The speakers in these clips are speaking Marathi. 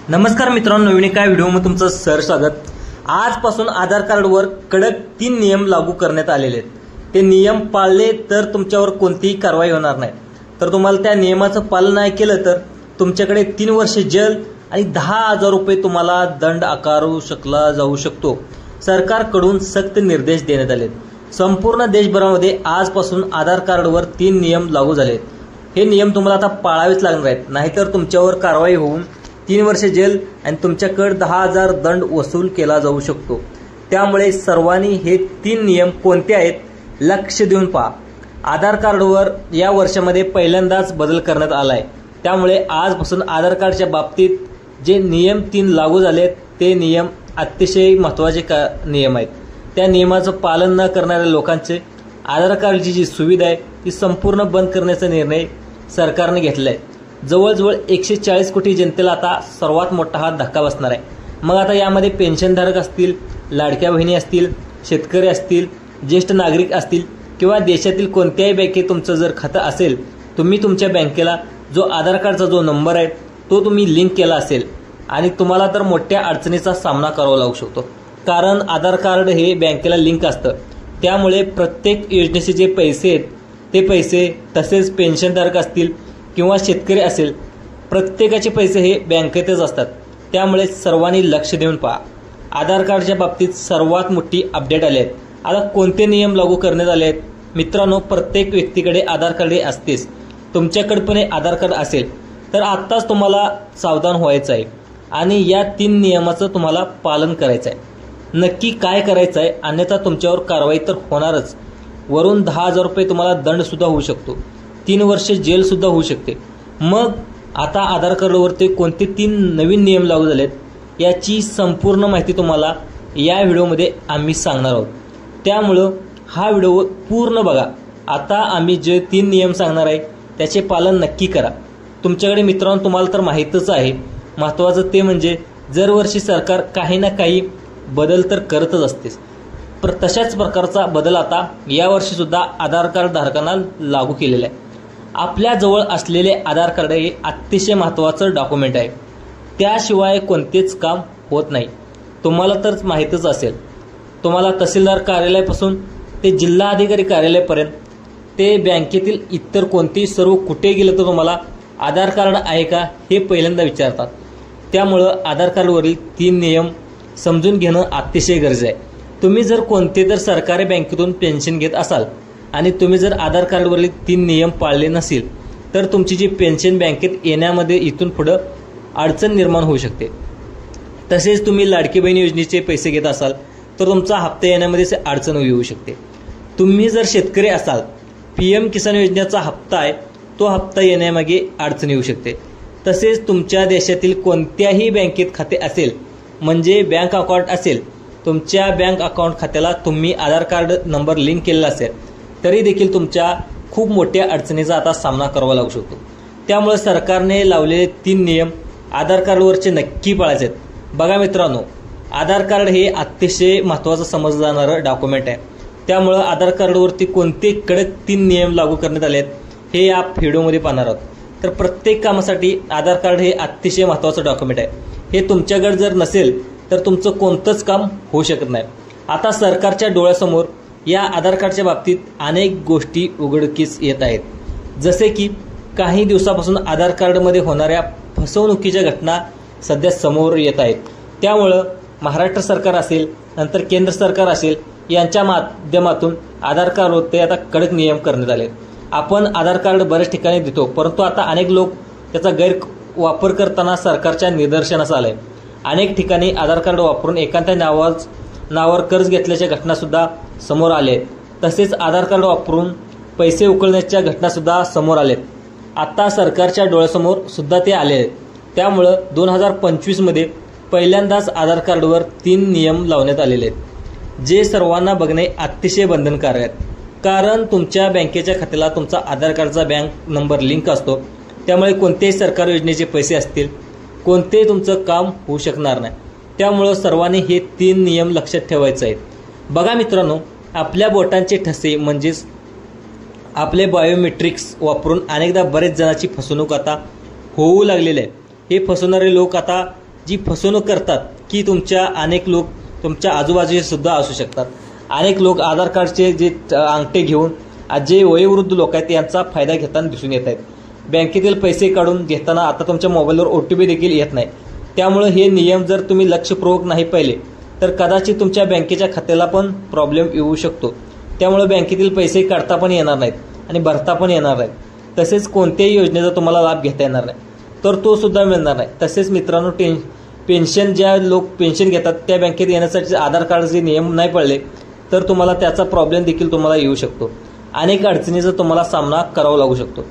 नमस्कार मित्रांनो, नवीन एका व्हिडिओमध्ये तुमचं स्वागत। आजपासून आधार कार्डवर कडक 3 नियम लागू करण्यात आलेले आहेत। ते नियम पाळले तर तुमच्यावर कोणतीही कारवाई होणार नाही। तर तुम्हाला त्या नियमाचं पालन नाही केलं तर तुमच्याकडे 3 वर्ष जेल आणि 10,000 रुपये तुम्हाला दंड आकारू जाऊ शकतो। सरकारकडून सक्त निर्देश देण्यात आले। संपूर्ण देशभरामध्ये आजपासून आधार कार्डवर 3 नियम लागू झाले। हे नियम तुम्हाला आता पाळावेच लागणार आहेत, नाहीतर तुमच्यावर कारवाई होऊन 3 वर्ष जेल आणि तुमच्याकडे 10,000 दंड वसूल केला जाऊ शकतो। त्यामुळे सर्वांनी हे 3 नियम कोणते आहेत लक्ष देऊन पहा। आधार कार्डवर या वर्षामध्ये पहिल्यांदाच बदल करण्यात आलाय, त्यामुळे आजपासून आधार कार्डच्या बाबतीत जे नियम 3 लागू झालेत ते नियम अतिशय महत्त्वाचे नियम आहेत। त्या नियमाचं पालन न करणाऱ्या लोकांचे आधार कार्डची जी सुविधा आहे ती संपूर्ण बंद करण्याचा निर्णय सरकारने घेतला आहे। जवळजवळ 140 कोटी जनतेला आता सर्वात मोठा हा धक्का बसणार आहे। मग आता यामध्ये पेन्शनधारक असतील, लाडक्या बहिणी असतील, शेतकरी असतील, ज्येष्ठ नागरिक असतील किंवा देशातील कोणत्याही बँकेत तुमचं जर खातं असेल, तुम्ही तुमच्या बँकेला जो आधार कार्डचा जो नंबर आहे तो तुम्ही लिंक केला असेल आणि तुम्हाला तर मोठ्या अडचणीचा सामना करावा लागू शकतो, कारण आधार कार्ड हे बँकेला लिंक असतं। त्यामुळे प्रत्येक योजनेचे जे पैसे आहेत ते पैसे, तसेच पेन्शनधारक असतील किंवा शेतकरी असेल, प्रत्येकाचे पैसे हे बँकेतच असतात। त्यामुळे सर्वांनी लक्ष देऊन पहा। आधार कार्डच्या बाबतीत सर्वात मोठी अपडेट आली आहे। आता कोणते नियम लागू करण्यात आले आहेत मित्रांनो, प्रत्येक व्यक्तीकडे आधार कार्ड असतेच। तुमच्याकडे पण आधार कार्ड असेल तर आत्ताच तुम्हाला सावधान व्हायचं आहे आणि या 3 नियमाचं तुम्हाला पालन करायचं आहे। नक्की काय करायचं आहे, अन्यथा तुमच्यावर कारवाई तर होणारच, वरून 10,000 रुपये तुम्हाला दंड सुद्धा होऊ शकतो, 3 वर्ष जेल सुद्धा होऊ शकते। मग आता आधार कार्डवरती कोणते 3 नवीन नियम लागू झालेत याची संपूर्ण माहिती तुम्हाला या व्हिडिओमध्ये आम्ही सांगणार आहोत। त्यामुळं हा व्हिडिओ पूर्ण बघा। आता आम्ही जे 3 नियम सांगणार आहे त्याचे पालन नक्की करा। तुमच्याकडे मित्रांनो तुम्हाला तर माहीतच आहे, महत्त्वाचं ते म्हणजे दरवर्षी सरकार काही ना काही बदल तर करतच असतेच। तशाच प्रकारचा बदल आता यावर्षी सुद्धा आधार कार्ड धारकांना लागू केलेला आहे। आपल्याजवळ असलेले आधार कार्ड हे अतिशय महत्त्वाचं डॉक्युमेंट आहे, त्याशिवाय कोणतेच काम होत नाही। तुम्हाला तर माहीतच असेल, तुम्हाला तहसीलदार कार्यालयापासून ते जिल्हा अधिकारी कार्यालयापर्यंत ते बँकेतील इतर कोणतेही सर्व कुठे गेलं तर तुम्हाला आधार कार्ड आहे का हे पहिल्यांदा विचारतात। त्यामुळं आधार कार्डवरील 3 नियम समजून घेणं अतिशय गरजेचं आहे। तुम्ही जर कोणते तर सरकारी बँकेतून पेन्शन घेत असाल आणि तुम्ही जर आधार कार्डवरील 3 नियम पाळले नसेल तर तुमची जी पेन्शन बँकेत येण्यामध्ये इथून पुढं अडचण निर्माण होऊ शकते। तसेच तुम्ही लाडकी बहीण योजनेचे पैसे घेत असाल तर तुमचा हप्ता येण्यामध्ये अडचण येऊ शकते। तुम्ही जर शेतकरी असाल, PM किसान योजनेचा हप्ता आहे तो हप्ता येण्यामागे अडचण येऊ शकते। तसेच तुमच्या देशातील कोणत्याही बँकेत खाते असेल, म्हणजे बँक अकाउंट असेल, तुमच्या बँक अकाउंट खात्याला तुम्ही आधार कार्ड नंबर लिंक केलेला असेल तरी देखील तुमच्या खूप मोठ्या अडचणीचा आता सामना करावा लागू शकतो। त्यामुळे सरकारने लावलेले 3 नियम आधार कार्डवरचे नक्की पाळायचे आहेत। बघा मित्रांनो, आधार कार्ड हे अतिशय महत्त्वाचं समजलं जाणारं डॉक्युमेंट आहे। त्यामुळं आधार कार्डवरती कोणते कडक 3 नियम लागू करण्यात आले आहेत हे या व्हिडिओमध्ये पाहणार आहोत। तर प्रत्येक कामासाठी आधार कार्ड हे अतिशय महत्त्वाचं डॉक्युमेंट आहे। हे तुमच्याकडे जर नसेल तर तुमचं कोणतंच काम होऊ शकत नाही। आता सरकारच्या डोळ्यासमोर या आधार कार्डच्या बाबतीत अनेक गोष्टी उघडकीस येत आहेत, जसे की काही दिवसापासून आधार कार्डमध्ये होणाऱ्या फसवणुकीच्या घटना सध्या समोर येत आहेत। त्यामुळं महाराष्ट्र सरकार असेल, नंतर केंद्र सरकार असेल, यांच्या माध्यमातून आधार कार्डवरती आता कडक नियम करण्यात आले। आपण आधार कार्ड बऱ्याच ठिकाणी देतो, परंतु आता अनेक लोक त्याचा गैरवापर करताना सरकारच्या निदर्शनास आलंय। अनेक ठिकाणी आधार कार्ड वापरून एखाद्या नावावर कर्ज घेतल्याच्या घटनासुद्धा समोर आले। तसेच आधार कार्ड वापरून पैसे उकळण्याच्या घटनासुद्धा समोर आलेत। आता सरकारच्या डोळ्यासमोर सुद्धा ते आले आहेत। त्यामुळं 2025 मध्ये पहिल्यांदाच आधार कार्डवर 3 नियम लावण्यात आलेले आहेत, जे सर्वांना बघणे अतिशय बंधनकारक आहेत। कारण तुमच्या बँकेच्या खात्याला तुमचा आधार कार्डचा बँक नंबर लिंक असतो, त्यामुळे कोणत्याही सरकारी योजनेचे पैसे असतील, कोणतेही तुमचं काम होऊ शकणार नाही। त्यामुळं सर्वांनी हे 3 नियम लक्षात ठेवायचे आहेत। बघा मित्रांनो, आपल्या बोटांचे ठसे म्हणजेच आपले बायोमेट्रिक्स वापरून अनेकदा बरेच जणांची फसवणूक आता होऊ लागलेली आहे। हे फसवणारे लोक आता जी फसवणूक करतात की तुमच्या अनेक लोक तुमच्या आजूबाजूचे सुद्धा असू शकतात. अनेक लोक आधार कार्डचे जे अंगठे घेऊन जे वयोवृद्ध लोक आहेत यांचा फायदा घेताना दिसून येत आहेत. बँकेतील पैसे काढून घेताना आता तुमच्या मोबाईलवर OTP देखील येत नाही. त्यामुळे हे नियम जर तुम्ही लक्षपूर्वक नाही पाहिले तर कदाचित तुमच्या बँकेच्या खात्याला पण प्रॉब्लेम येऊ शकतो. त्यामुळे बँकेतील पैसे काढता पण येणार नाहीत आणि भरता पण येणार नाहीत. तसेच कोणत्याही योजनेचा तुम्हाला लाभ घेता येणार नाही तर तो सुद्धा मिळणार नाही. तसेच मित्रांनो, पेन्शन ज्या लोक पेन्शन घेतात त्या बँकेत येण्यासाठी आधार कार्डचे नियम नाही पाळले तर तुम्हाला त्याचा प्रॉब्लेम देखील तुम्हाला येऊ शकतो. अनेक अडचणीचा तुम्हाला सामना करावा लागू शकतो.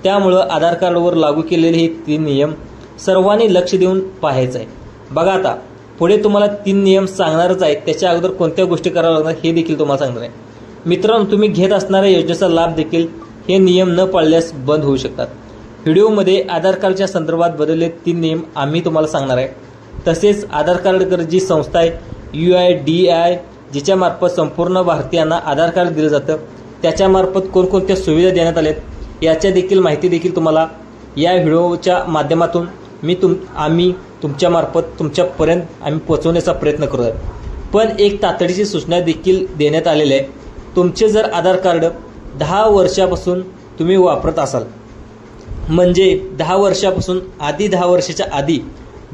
त्यामुळं आधार कार्डवर लागू केलेले हे 3 नियम सर्वांनी लक्ष देऊन पाहायचं आहे. बघा, आता पुढे तुम्हाला 3 नियम सांगणारच आहेत. त्याच्या अगोदर कोणत्या गोष्टी कराव्या लागणार हे देखील तुम्हाला सांगणार आहे. मित्रांनो, तुम्ही घेत असणाऱ्या योजनेचा लाभ देखील हे नियम न पाळल्यास बंद होऊ शकतात. व्हिडिओमध्ये आधार कार्डच्या संदर्भात बदललेले 3 नियम आम्ही तुम्हाला सांगणार आहे. तसेच आधार कार्ड जी संस्था आहे UIDAI जिच्या मार्फत संपूर्ण भारतीयांना आधार कार्ड दिलं जातं त्याच्यामार्फत कोणकोणत्या सुविधा देण्यात आल्यात याच्या देखील माहिती देखील तुम्हाला या व्हिडिओच्या माध्यमातून आम्ही तुमच्यामार्फत तुमच्यापर्यंत आम्ही पोहोचवण्याचा प्रयत्न करत आहोत. पण एक तातडीची सूचना देखील देण्यात आलेली आहे. तुमचे जर आधार कार्ड 10 वर्षापासून तुम्ही वापरत असाल, म्हणजे 10 वर्षापासून 10 वर्षाच्या आधी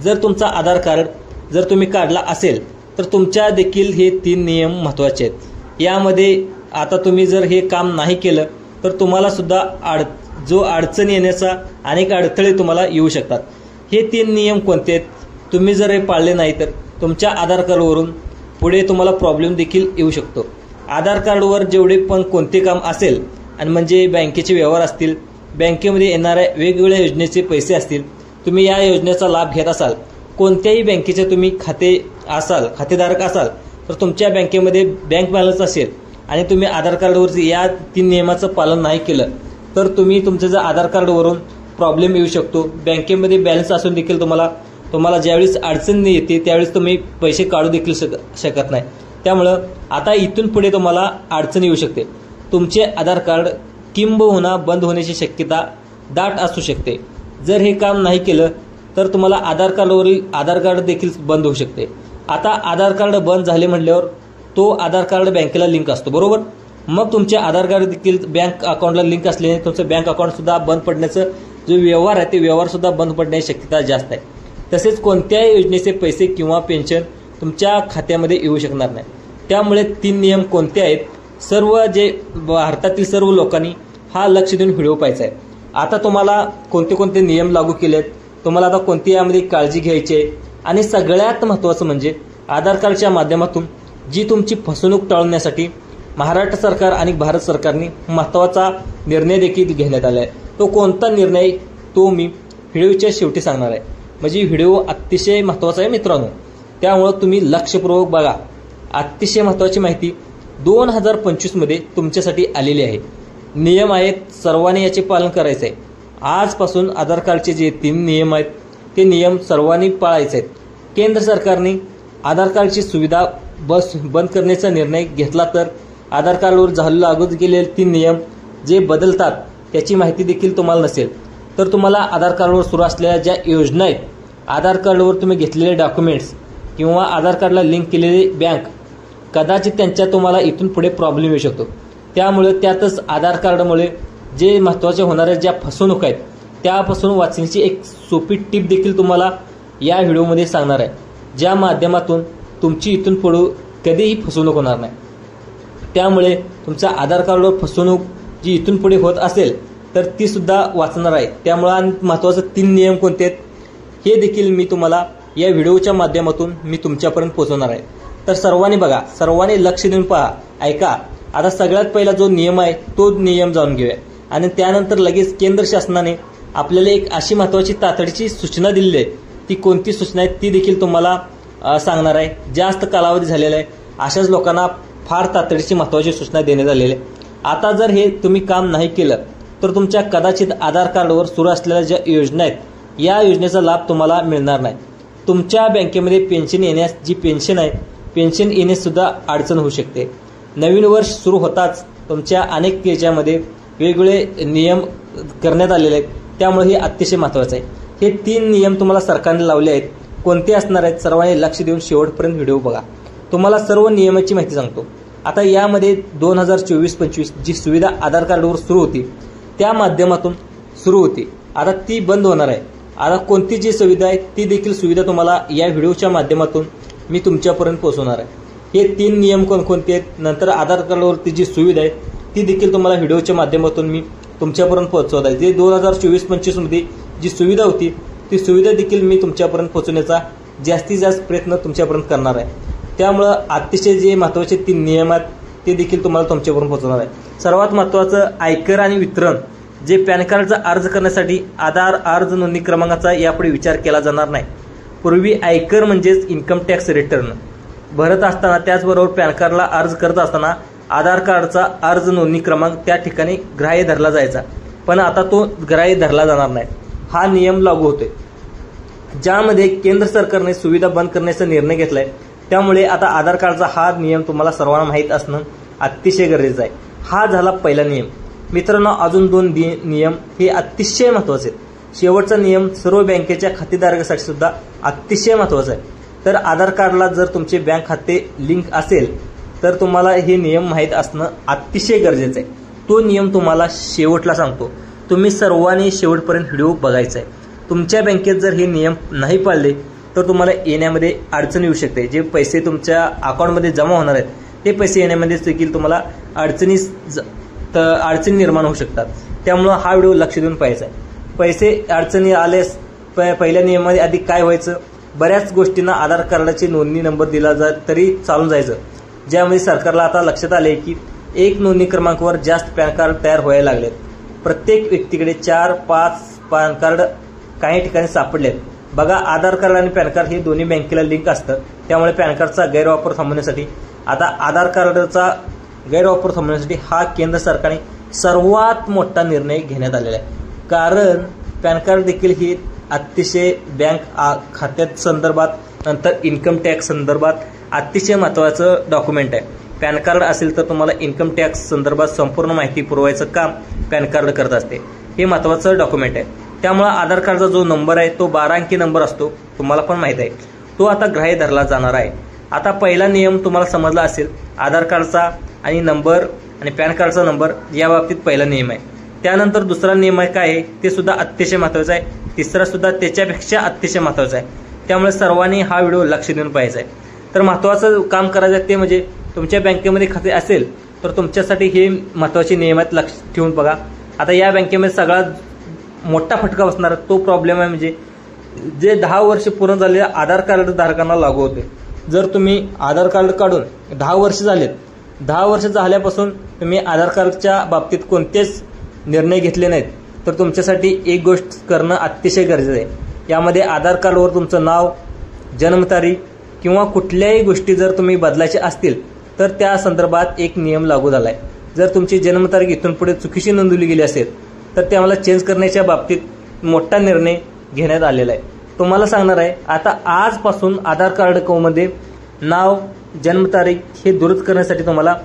जर तुमचा आधार कार्ड जर तुम्ही काढला असेल तर तुमच्या देखील हे 3 नियम महत्त्वाचे आहेत. यामध्ये आता तुम्ही जर हे काम नाही केलं तर तुम्हाला सुद्धा अडचण येण्याचा अनेक अडथळे तुम्हाला येऊ शकतात. हे 3 नियम कोणते आहेत? तुम्ही जर हे पाळले नाही तर तुमच्या आधार कार्डवरून पुढे तुम्हाला प्रॉब्लेम देखील येऊ शकतो. आधार कार्डवर जेवढे पण कोणते काम असेल आणि म्हणजे बँकेचे व्यवहार असतील, बँकेमध्ये येणाऱ्या वेगवेगळ्या योजनेचे पैसे असतील, तुम्ही या योजनेचा लाभ घेत असाल, कोणत्याही बँकेचे तुम्ही खातेधारक असाल तर तुमच्या बँकेमध्ये बँक बॅलन्स असेल आणि तुम्ही आधार कार्डवरती या 3 नियमाचं पालन नाही केलं तर तुमचं जर आधार कार्डवरून प्रॉब्लेम येऊ शकतो. बँकेमध्ये बॅलन्स असून देखील तुम्हाला ज्यावेळेस अडचण येते त्यावेळेस तुम्ही पैसे काढू देखील शकत नाही. त्यामुळं आता इथून पुढे तुम्हाला अडचण येऊ शकते. तुमचे आधार कार्ड किंबहुना बंद होण्याची शक्यता दाट असू शकते. जर हे काम नाही केलं तर तुम्हाला आधार कार्ड देखील बंद होऊ शकते. आता आधार कार्ड बंद झाले म्हटल्यावर तो आधार कार्ड बँकेला लिंक असतो, बरोबर. मग तुमचे आधार कार्ड देखील बँक अकाउंटला लिंक असल्याने तुमचं बँक अकाउंट सुद्धा बंद पडण्याचं जो व्यवहार आहे ते व्यवहार सुद्धा बंद पडण्याची शक्यता जास्त आहे. तसेच कोणत्याही योजनेचे पैसे किंवा पेन्शन तुमच्या खात्यामध्ये येऊ शकणार नाही. त्यामुळे 3 नियम कोणते आहेत, भारतातील सर्व लोकांनी हा लक्ष देऊन व्हिडिओ पाहायचा आहे. आता तुम्हाला कोणते कोणते नियम लागू केलेत, तुम्हाला आता कोणती यामध्ये काळजी घ्यायची आहे आणि सगळ्यात महत्त्वाचं म्हणजे आधार कार्डच्या माध्यमातून जी तुमची फसवणूक टाळण्यासाठी महाराष्ट्र सरकार आणि भारत सरकारने महत्त्वाचा निर्णय देखील घेण्यात आला आहे. तो कोणता निर्णय तो मी व्हिडिओच्या शेवटी सांगणार आहे. म्हणजे व्हिडिओ अतिशय महत्त्वाचा आहे मित्रांनो, त्यामुळं तुम्ही लक्षपूर्वक बघा. अतिशय महत्त्वाची माहिती 2025 मध्ये तुमच्यासाठी आलेली आहे. नियम आहेत, सर्वांनी याचे पालन करायचं आहे. आजपासून आधार कार्डचे जे 3 नियम आहेत ते नियम सर्वांनी पाळायचे आहेत. केंद्र सरकारने आधार कार्डची सुविधा बंद करण्याचा निर्णय घेतला तर आधार कार्डवर लागू केलेले 3 नियम जे बदलतात त्याची माहिती देखील तुम्हाला नसेल तर तुम्हाला आधार कार्डवर सुरू असलेल्या ज्या योजना आहेत, आधार कार्डवर तुम्ही घेतलेले डॉक्युमेंट्स किंवा आधार कार्डला लिंक केलेली बँक, कदाचित त्यांच्या तुम्हाला इथून पुढे प्रॉब्लेम येऊ शकतो. त्यामुळे त्यातच आधार कार्डमुळे जे महत्त्वाचे होणाऱ्या ज्या फसवणूक आहेत त्यापासून वाचण्याची एक सोपी टिप देखील तुम्हाला या व्हिडिओमध्ये सांगणार आहे, ज्या माध्यमातून तुमची इथून पुढे कधीही फसवणूक होणार नाही. त्यामुळे तुमच्या आधार कार्डवर फसवणूक जी इथून पुढे होत असेल तर ती सुद्धा वाचणार आहे. त्यामुळे महत्त्वाचे 3 नियम कोणते आहेत हे देखील मी तुम्हाला या व्हिडिओच्या माध्यमातून मी तुमच्यापर्यंत पोहोचवणार आहे. तर सर्वांनी बघा, सर्वांनी लक्ष देऊन पहा, ऐका. आता सगळ्यात पहिला जो नियम आहे तो नियम जाणून घेऊया आणि त्यानंतर लगेच केंद्र शासनाने आपल्याला एक अशी महत्त्वाची तातडीची सूचना दिलेली आहे. ती कोणती सूचना आहे ती देखील तुम्हाला सांगणार आहे. जास्त कालावधी झालेला आहे अशाच लोकांना फार तातडीची महत्त्वाची सूचना देण्यात आलेली आहे. आता जर हे तुम्ही काम नाही केलं तर तुमच्या कदाचित आधार कार्डवर सुरू असलेल्या ज्या योजना आहेत या योजनेचा लाभ तुम्हाला मिळणार नाही. तुमच्या बँकेमध्ये पेन्शन येण्यास जी पेन्शन आहे पेन्शन येण्यास सुद्धा अडचण होऊ शकते. नवीन वर्ष सुरू होताच तुमच्या अनेक याच्यामध्ये वेगवेगळे नियम करण्यात आलेले आहेत. त्यामुळे हे अतिशय महत्त्वाचं आहे. हे 3 नियम तुम्हाला सरकारने लावले आहेत कोणते असणार आहेत सर्वांनी लक्ष देऊन शेवटपर्यंत व्हिडिओ बघा. तुम्हाला सर्व नियमाची माहिती सांगतो. आता यामध्ये 2024-25 जी सुविधा आधार कार्डवर सुरू होती त्या माध्यमातून सुरू होती, आता ती बंद होणार आहे. आता कोणती जी सुविधा आहे ती देखील सुविधा तुम्हाला या व्हिडिओच्या माध्यमातून मी तुमच्यापर्यंत पोहोचवणार आहे. हे 3 नियम कोणकोणते आहेत, नंतर आधार कार्डवरती जी सुविधा आहे ती देखील तुम्हाला व्हिडिओच्या माध्यमातून मी तुमच्यापर्यंत पोहोचवत आहे. जे 2024-25 मध्ये जी सुविधा होती ती सुविधा देखील मी तुमच्यापर्यंत पोहोचवण्याचा जास्तीत जास्त प्रयत्न तुमच्यापर्यंत करणार आहे. त्यामुळं अतिशय जे महत्त्वाचे 3 नियम आहेत ते देखील तुम्हाला तुमच्यापर्यंत पोहोचवणार आहे. सर्वात महत्त्वाचं आयकर आणि वितरण, जे पॅन कार्डचा अर्ज करण्यासाठी आधार अर्ज नोंदणी क्रमांकाचा यापुढे विचार केला जाणार नाही. पूर्वी आयकर म्हणजेच इन्कम टॅक्स रिटर्न भरत असताना त्याचबरोबर पॅन कार्डला अर्ज करत असताना आधार कार्डचा अर्ज नोंदणी क्रमांक त्या ठिकाणी ग्राह्य धरला जायचा, पण आता तो ग्राह्य धरला जाणार नाही. हा नियम लागू होतोय, ज्यामध्ये केंद्र सरकारने सुविधा बंद करण्याचा निर्णय घेतलाय. त्यामुळे आता आधार कार्डचा हा नियम तुम्हाला सर्वांना माहीत असणं अतिशय गरजेचं आहे. हा झाला पहिला नियम. मित्रांनो, अजून 2 नियम हे अतिशय महत्त्वाचे आहेत. शेवटचा नियम सर्व बँकेच्या खातेधारकासाठी सुद्धा अतिशय महत्त्वाचा आहे. तर आधार कार्डला जर तुमचे बँक खाते लिंक असेल तर तुम्हाला हे नियम माहीत असणं अतिशय गरजेचं आहे. तो नियम तुम्हाला शेवटला सांगतो. तुम्ही सर्वांनी शेवटपर्यंत व्हिडिओ बघायचा आहे. तुमच्या बँकेत जर हे नियम नाही पाळले तर तुम्हाला येण्यामध्ये अडचण येऊ शकते. जे पैसे तुमच्या अकाउंटमध्ये जमा होणार आहेत ते पैसे येण्यामध्ये देखील तुम्हाला अडचणी निर्माण होऊ शकतात. त्यामुळं हा व्हिडिओ लक्ष देऊन पाहायचा आहे. पैसे अडचणी आल्यास पहिल्या नियमामध्ये आधी काय व्हायचं, बऱ्याच गोष्टींना आधार कार्डाची नोंदणी नंबर दिला तरी चालून जायचं. ज्यामध्ये सरकारला आता लक्षात आले की एक नोंदणी क्रमांकावर जास्त पॅन कार्ड तयार व्हायला लागलेत. प्रत्येक व्यक्तीकडे 4-5 पॅन कार्ड काही ठिकाणी सापडलेत. बघा, आधार कार्ड आणि पॅन कार्ड हे दोन्ही बँकेला लिंक असतं. त्यामुळे पॅन कार्डचा गैरवापर थांबवण्यासाठी आता आधार कार्डचा गैरवापर थांबवण्यासाठी हा केंद्र सरकारने सर्वात मोठा निर्णय घेण्यात आलेला आहे. कारण पॅन कार्ड देखील ही अतिशय बँक खात्यात संदर्भात नंतर इन्कम टॅक्स संदर्भात अतिशय महत्त्वाचं डॉक्युमेंट आहे. पॅन कार्ड असेल तर तुम्हाला इन्कम टॅक्स संदर्भात संपूर्ण माहिती पुरवायचं काम पॅन कार्ड करत असते. हे महत्त्वाचं डॉक्युमेंट आहे. त्यामुळे आधार कार्डचा जो नंबर आहे तो 12 अंकी नंबर असतो, तुम्हाला पण माहीत आहे. तो आता ग्राह्य धरला जाणार आहे. आता पहिला नियम तुम्हाला समजला असेल, आधार कार्डचा आणि नंबर आणि पॅन कार्डचा नंबर या बाबतीत पहिला नियम आहे. त्यानंतर दुसरा नियम आहे काय आहे ते सुद्धा अतिशय महत्त्वाचा आहे. तिसरा सुद्धा त्याच्यापेक्षा अतिशय महत्त्वाचा आहे. त्यामुळे सर्वांनी हा व्हिडिओ लक्ष देऊन पाहायचा आहे. तर महत्त्वाचं काम करायचं ते म्हणजे तुमच्या बँकेमध्ये खाते असेल तर तुमच्यासाठी हे महत्त्वाचे नियम आहेत, लक्ष ठेवून बघा. आता या बँकेमध्ये सगळ्यात मोठा फटका बसणार तो प्रॉब्लेम आहे म्हणजे जे 10 वर्ष पूर्ण झालेल्या आधार कार्ड धारकांना लागू होते. जर तुम्ही आधार कार्ड काढून 10 वर्ष झालेत, 10 वर्ष झाल्यापासून तुम्ही आधार कार्डच्या बाबतीत कोणतेच निर्णय घेतले नाहीत तर तुमच्यासाठी एक गोष्ट करणं अतिशय गरजेचं आहे. यामध्ये आधार कार्डवर तुमचं नाव, जन्मतारीख किंवा कुठल्याही गोष्टी जर तुम्ही बदलायचे असतील तर त्या संदर्भात एक नियम लागू झाला आहे. जर तुमची जन्मतारीख इथून पुढे चुकीची नोंदवली गेली असेल तर त्याला चेंज करण्याच्या बाबतीत मोठा निर्णय घेण्यात आलेला आहे. तुम्हाला सांगणार आहे, आता आजपासून आधार कार्डमध्ये नाव, जन्मतारीख हे दुरुस्त करण्यासाठी तुम्हाला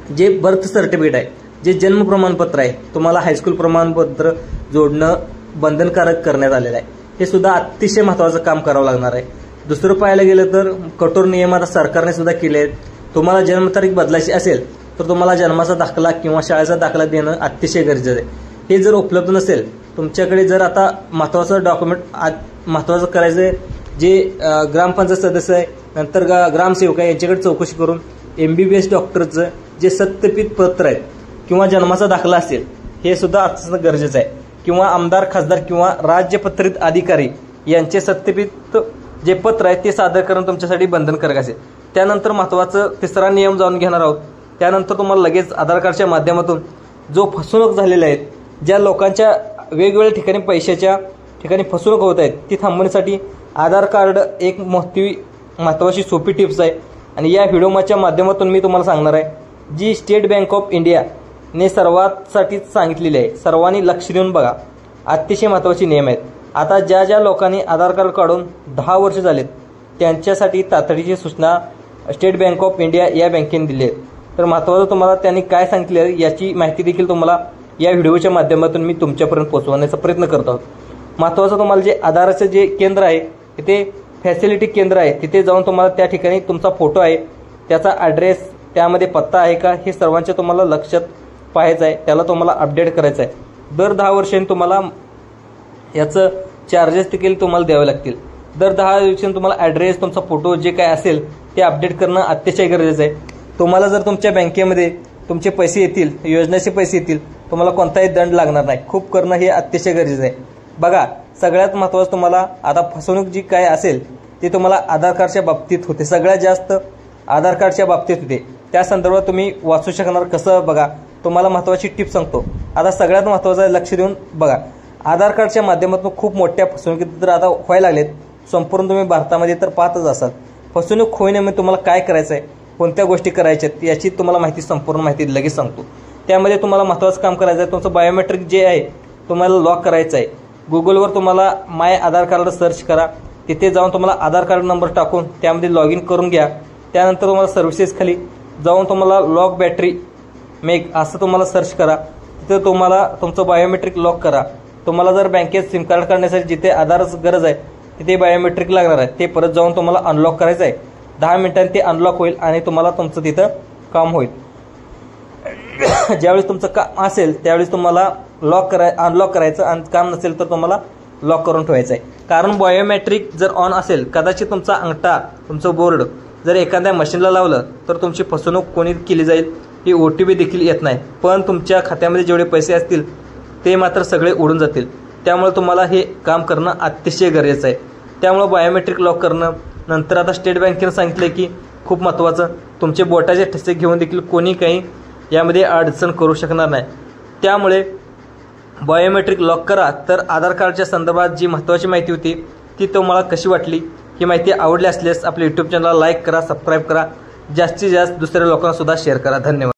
जे बर्थ सर्टिफिकेट आहे, जे जन्म प्रमाणपत्र आहे, तुम्हाला हायस्कूल प्रमाणपत्र जोडणं बंधनकारक करण्यात आलेलं आहे. हे सुद्धा अतिशय महत्त्वाचं काम करावं लागणार आहे. दुसरं पाहायला गेलं तर कठोर नियम आता सरकारने सुद्धा केले आहेत. तुम्हाला जन्मतारीख बदलायची असेल तर तुम्हाला जन्माचा दाखला किंवा शाळेचा दाखला देणं अतिशय गरजेचं आहे. हे जर उपलब्ध नसेल तुमच्याकडे, जर आता महत्त्वाचं डॉक्युमेंट महत्त्वाचं करायचं आहे, जे ग्रामपंचायत सदस्य आहे नंतर ग्रामसेवक आहे यांच्याकडे चौकशी करून MBBS डॉक्टरचं जे सत्यापित पत्र आहेत किंवा जन्माचा दाखला असेल हे सुद्धा असणं गरजेचं आहे. किंवा आमदार, खासदार किंवा राज्यपत्रित अधिकारी यांचे सत्यापित जे पत्र आहे ते सादर करणं तुमच्यासाठी बंधनकारक असेल. त्यानंतर महत्त्वाचं तिसरा नियम जाणून घेणार आहोत. त्यानंतर तुम्हाला लगेच आधार कार्डच्या माध्यमातून जो फसवणूक झालेल्या आहेत, ज्या लोकांच्या वेगवेगळ्या ठिकाणी पैशाच्या ठिकाणी फसवणूक होत आहेत ती थांबवण्यासाठी आधार कार्ड एक महत्त्वाची सोपी टिप्स आहे. आणि या व्हिडिओच्या माध्यमातून मी तुम्हाला सांगणार आहे, जी स्टेट बँक ऑफ इंडियाने सर्वांसाठी सांगितलेली आहे. सर्वांनी लक्ष देऊन बघा, अतिशय महत्त्वाचे नियम आहेत. आता ज्या लोकांनी आधार कार्ड काढून 10 वर्ष झालेत त्यांच्यासाठी तातडीची सूचना स्टेट बँक ऑफ इंडिया या बँकेने दिली आहे. तर महत्त्वाचं तुम्हाला त्यांनी काय सांगितले याची माहिती देखील तुम्हाला या व्हिडिओच्या माध्यमातून मी तुमच्यापर्यंत पोहोचवण्याचा प्रयत्न करत आहोत. महत्त्वाचं तुम्हाला जे आधाराचं जे केंद्र आहे ते फॅसिलिटी केंद्र आहे तिथे जाऊन तुम्हाला त्या ठिकाणी तुमचा फोटो आहे, त्याचा ॲड्रेस, त्यामध्ये पत्ता आहे का, हे सर्वांचे तुम्हाला लक्षात पाहायचं आहे. त्याला तुम्हाला अपडेट करायचं आहे. दर 10 वर्षांनी तुम्हाला याचं चार्जेस देखील तुम्हाला द्यावे लागतील. दर 10 दिवसांनी तुम्हाला ॲड्रेस, तुमचा फोटो जे काय असेल ते अपडेट करणं अतिशय गरजेचं आहे. तुम्हाला जर तुमच्या बँकेमध्ये तुमचे पैसे येतील, योजनेचे पैसे येतील, तुम्हाला कोणताही दंड लागणार नाही. खूप करणं हे अतिशय गरजेचं आहे. बघा, सगळ्यात महत्त्वाचं तुम्हाला आता फसवणूक जी काय असेल ती तुम्हाला आधार कार्डच्या बाबतीत होते, सगळ्यात जास्त आधार कार्डच्या बाबतीत होते. त्या संदर्भात तुम्ही वाचू शकणार कसं, बघा तुम्हाला महत्त्वाची टिप सांगतो. आता सगळ्यात महत्त्वाचं आहे, लक्ष देऊन बघा. आधार कार्डच्या माध्यमातून खूप मोठ्या फसवणुकीत तर आता व्हायला लागलेत. संपूर्ण तुम्ही भारतामध्ये तर पाहतच असाल. फसवणूक होऊ नये म्हणजे तुम्हाला काय करायचं आहे, कोणत्या गोष्टी करायच्या आहेत याची तुम्हाला माहिती, संपूर्ण माहिती लगेच सांगतो. त्यामध्ये तुम्हाला महत्त्वाचं काम करायचं आहे, तुमचं बायोमेट्रिक जे आहे तुम्हाला लॉक करायचं आहे. गुगलवर तुम्हाला माय आधार कार्ड सर्च करा. तिथे जाऊन तुम्हाला आधार कार्ड नंबर टाकून त्यामध्ये लॉग इन करून घ्या. त्यानंतर तुम्हाला सर्व्हिसेस खाली जाऊन तुम्हाला लॉक बॅटरी मेक असं तुम्हाला सर्च करा. तिथे तुम्हाला तुमचं बायोमेट्रिक लॉक करा. तुम्हाला जर बँकेत सिम कार्ड काढण्यासाठी जिथे आधारच गरज आहे तिथे बायोमेट्रिक लागणार आहे, ते परत जाऊन तुम्हाला अनलॉक करायचं आहे. 10 मिनिटांनी ते अनलॉक होईल आणि तुम्हाला तुमचं तिथं काम होईल. ज्यावेळेस तुमचं काम असेल त्यावेळेस तुम्हाला अनलॉक करायचं आणि काम नसेल तर तुम्हाला लॉक करून ठेवायचं आहे. कारण बायोमेट्रिक जर ऑन असेल, कदाचित तुमचा अंगठा, तुमचं बोर्ड जर एखाद्या मशीनला लावलं तर तुमची फसवणूक कोणी केली जाईल, ही OTP देखील येत नाही. पण तुमच्या खात्यामध्ये जेवढे पैसे असतील ते मात्र सगळे उडून जातील. त्यामुळे तुम्हाला हे काम करणं अतिशय गरजेचं आहे. त्यामुळे बायोमेट्रिक लॉक करणं. नंतर आता स्टेट बँकेनं सांगितलं की खूप महत्त्वाचं, तुमचे बोटाचे ठसे घेऊन देखील कोणी काही यामध्ये अडचण करू शकणार नाही. त्यामुळे बायोमेट्रिक लॉक करा. तर आधार कार्डच्या संदर्भात जी महत्त्वाची माहिती होती ती तुम्हाला कशी वाटली, ही माहिती आवडली असल्यास आपल्या यूट्यूब चॅनलला लाईक करा, सबस्क्राईब करा, जास्तीत जास्त दुसऱ्या लोकांना सुद्धा शेअर करा. धन्यवाद.